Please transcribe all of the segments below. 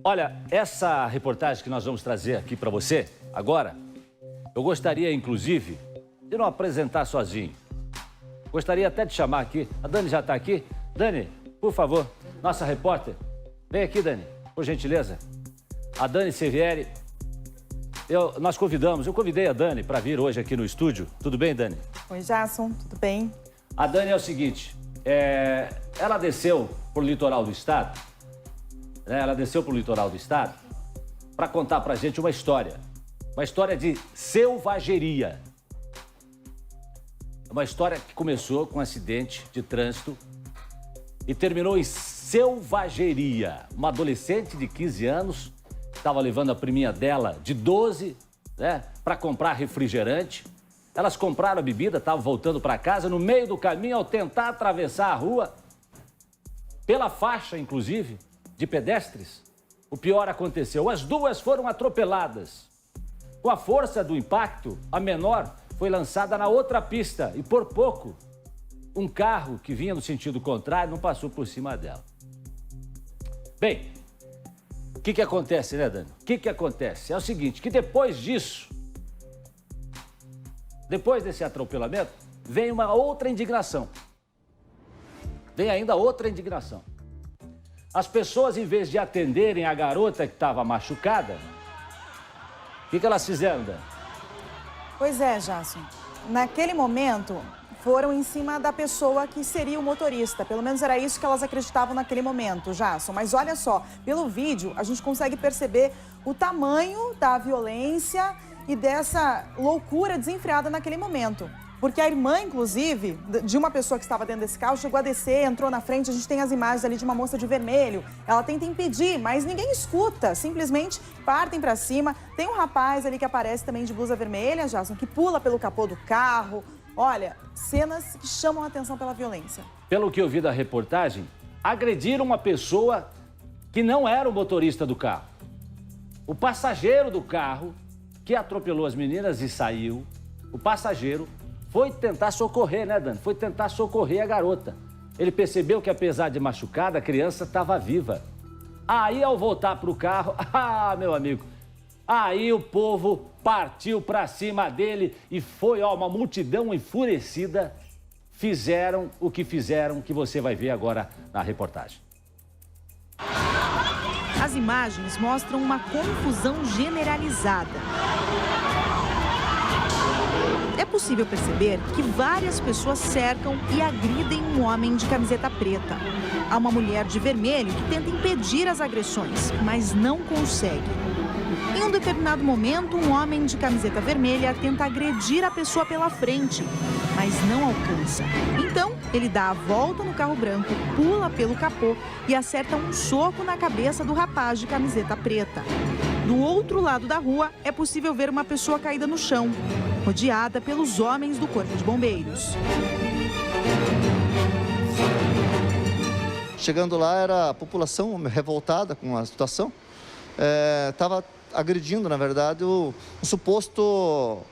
Olha, essa reportagem que nós vamos trazer aqui para você agora, eu gostaria, inclusive, de não apresentar sozinho. Gostaria até de chamar aqui. A Dani já está aqui? Dani, por favor, nossa repórter. Vem aqui, Dani, por gentileza. A Dani Sevieri. Eu convidei a Dani para vir hoje aqui no estúdio. Tudo bem, Dani? Oi, Jason, tudo bem? A Dani é o seguinte, ela desceu para o litoral do estado, né? Ela desceu para o litoral do estado para contar para a gente uma história de selvageria. Uma história que começou com um acidente de trânsito e terminou em selvageria. Uma adolescente de 15 anos estava levando a priminha dela, de 12, né, para comprar refrigerante. Elas compraram a bebida, estavam voltando para casa. No meio do caminho, ao tentar atravessar a rua, pela faixa, inclusive, de pedestres, o pior aconteceu. As duas foram atropeladas. Com a força do impacto, a menor foi lançada na outra pista e, por pouco, um carro que vinha no sentido contrário não passou por cima dela. Bem, o que acontece, né, Dani? O que acontece? É o seguinte, que depois disso, depois desse atropelamento, vem uma outra indignação. Vem ainda outra indignação. As pessoas, em vez de atenderem a garota que estava machucada, o que elas fizeram, Dani? Pois é, Jason. Naquele momento, foram em cima da pessoa que seria o motorista. Pelo menos era isso que elas acreditavam naquele momento, Jason. Mas olha só, pelo vídeo, a gente consegue perceber o tamanho da violência e dessa loucura desenfreada naquele momento. Porque a irmã, inclusive, de uma pessoa que estava dentro desse carro, chegou a descer, entrou na frente. A gente tem as imagens ali de uma moça de vermelho. Ela tenta impedir, mas ninguém escuta. Simplesmente partem para cima. Tem um rapaz ali que aparece também de blusa vermelha, Jason, que pula pelo capô do carro. Olha, cenas que chamam a atenção pela violência. Pelo que eu vi da reportagem, agrediram uma pessoa que não era o motorista do carro. O passageiro do carro que atropelou as meninas e saiu, o passageiro foi tentar socorrer, né, Dani? Foi tentar socorrer a garota. Ele percebeu que, apesar de machucada, a criança estava viva. Aí, ao voltar para o carro, meu amigo, aí o povo partiu para cima dele e foi, uma multidão enfurecida. Fizeram o que fizeram, que você vai ver agora na reportagem. As imagens mostram uma confusão generalizada. É possível perceber que várias pessoas cercam e agridem um homem de camiseta preta. Há uma mulher de vermelho que tenta impedir as agressões, mas não consegue. Em um determinado momento, um homem de camiseta vermelha tenta agredir a pessoa pela frente, mas não alcança. Então, ele dá a volta no carro branco, pula pelo capô e acerta um soco na cabeça do rapaz de camiseta preta. Do outro lado da rua, é possível ver uma pessoa caída no chão, rodeada pelos homens do Corpo de Bombeiros. Chegando lá, era a população revoltada com a situação. Estava agredindo, na verdade, o suposto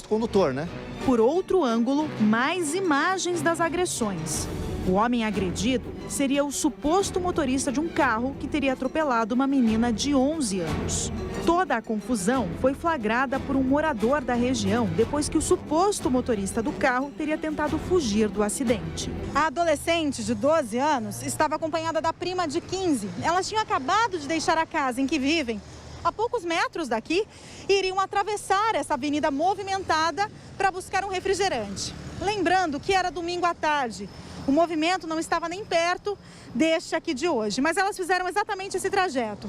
condutor, né? Por outro ângulo, mais imagens das agressões. O homem agredido seria o suposto motorista de um carro que teria atropelado uma menina de 11 anos. Toda a confusão foi flagrada por um morador da região depois que o suposto motorista do carro teria tentado fugir do acidente. A adolescente de 12 anos estava acompanhada da prima de 15. Elas tinham acabado de deixar a casa em que vivem a poucos metros daqui e iriam atravessar essa avenida movimentada para buscar um refrigerante. Lembrando que era domingo à tarde. O movimento não estava nem perto deste aqui de hoje, mas elas fizeram exatamente esse trajeto.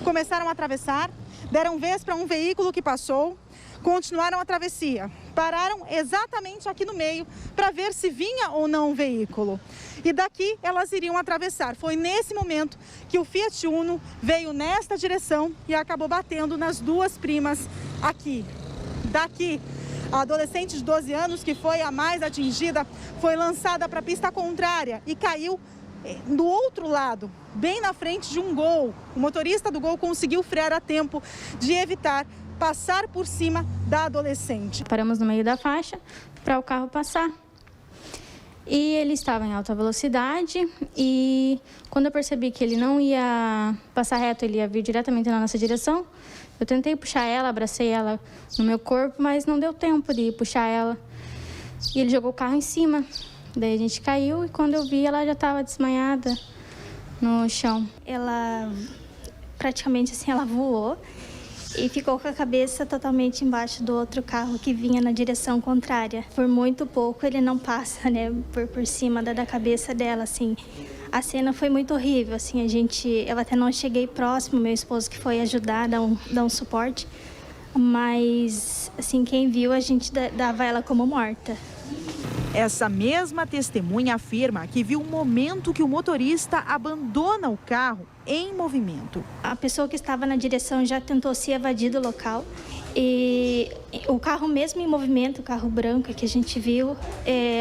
Começaram a atravessar, deram vez para um veículo que passou, continuaram a travessia, pararam exatamente aqui no meio para ver se vinha ou não um veículo. E daqui elas iriam atravessar. Foi nesse momento que o Fiat Uno veio nesta direção e acabou batendo nas duas primas aqui. Daqui, a adolescente de 12 anos, que foi a mais atingida, foi lançada para a pista contrária e caiu do outro lado, bem na frente de um Gol. O motorista do Gol conseguiu frear a tempo de evitar passar por cima da adolescente. Paramos no meio da faixa para o carro passar. E ele estava em alta velocidade e quando eu percebi que ele não ia passar reto, ele ia vir diretamente na nossa direção, eu tentei puxar ela, abracei ela no meu corpo, mas não deu tempo de puxar ela. E ele jogou o carro em cima. Daí a gente caiu e quando eu vi, ela já estava desmaiada no chão. Ela praticamente assim, ela voou e ficou com a cabeça totalmente embaixo do outro carro que vinha na direção contrária. Por muito pouco ele não passa, né, por cima da cabeça dela, assim. A cena foi muito horrível, assim, eu até não cheguei próximo, meu esposo que foi ajudar, dar um suporte, mas, assim, quem viu, a gente dava ela como morta. Essa mesma testemunha afirma que viu o momento que o motorista abandona o carro em movimento. A pessoa que estava na direção já tentou se evadir do local e o carro mesmo em movimento, o carro branco que a gente viu,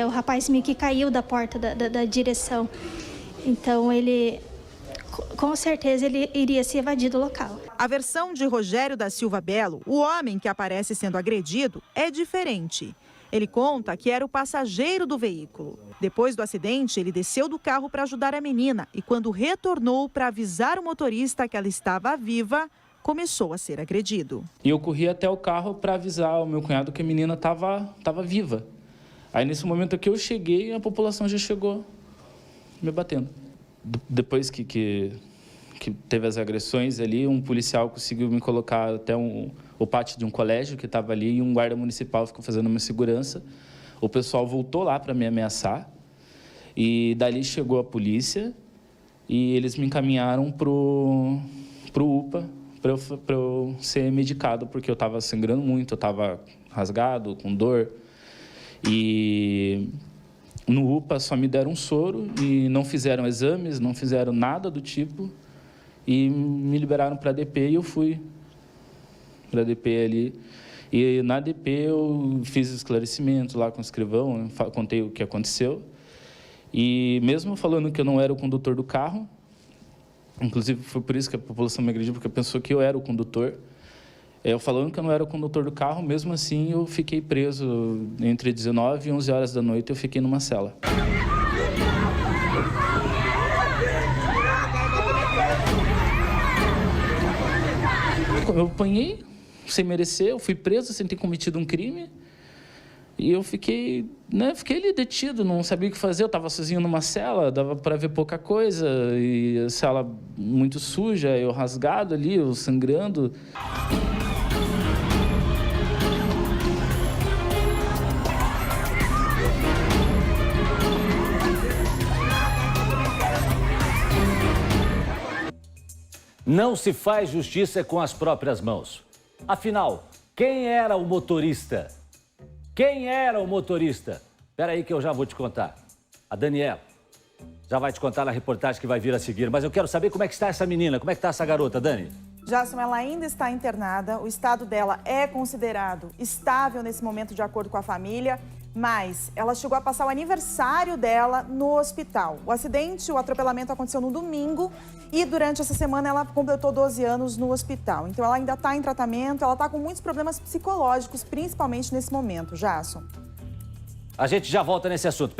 o rapaz meio que caiu da porta da direção. Então ele, com certeza, ele iria se evadir do local. A versão de Rogério da Silva Belo, o homem que aparece sendo agredido, é diferente. Ele conta que era o passageiro do veículo. Depois do acidente, ele desceu do carro para ajudar a menina e quando retornou para avisar o motorista que ela estava viva, começou a ser agredido. E eu corri até o carro para avisar o meu cunhado que a menina estava viva. Aí, nesse momento que eu cheguei, a população já chegou me batendo. Depois que teve as agressões ali, um policial conseguiu me colocar até o pátio de um colégio que estava ali e um guarda municipal ficou fazendo uma segurança. O pessoal voltou lá para me ameaçar e dali chegou a polícia e eles me encaminharam pro UPA para eu ser medicado porque eu estava sangrando muito, eu estava rasgado, com dor. E no UPA só me deram um soro e não fizeram exames, não fizeram nada do tipo. E me liberaram para a DP e eu fui para a DP ali. E na DP eu fiz esclarecimentos lá com o escrivão, contei o que aconteceu. E mesmo falando que eu não era o condutor do carro, inclusive foi por isso que a população me agrediu, porque pensou que eu era o condutor. Eu falando que eu não era o condutor do carro, mesmo assim eu fiquei preso entre 19 e 11 horas da noite, eu fiquei numa cela. Eu apanhei sem merecer, eu fui preso sem ter cometido um crime. E eu fiquei ali detido, não sabia o que fazer. Eu estava sozinho numa cela, dava para ver pouca coisa. E a cela muito suja, eu rasgado ali, eu sangrando. Não se faz justiça com as próprias mãos. Afinal, quem era o motorista? Quem era o motorista? Espera aí que eu já vou te contar. A Daniela já vai te contar na reportagem que vai vir a seguir. Mas eu quero saber como é que está essa menina, como é que está essa garota, Dani? Jason, ela ainda está internada, o estado dela é considerado estável nesse momento de acordo com a família, mas ela chegou a passar o aniversário dela no hospital. O acidente, o atropelamento aconteceu no domingo e durante essa semana ela completou 12 anos no hospital. Então ela ainda está em tratamento, ela está com muitos problemas psicológicos, principalmente nesse momento, Jason. A gente já volta nesse assunto.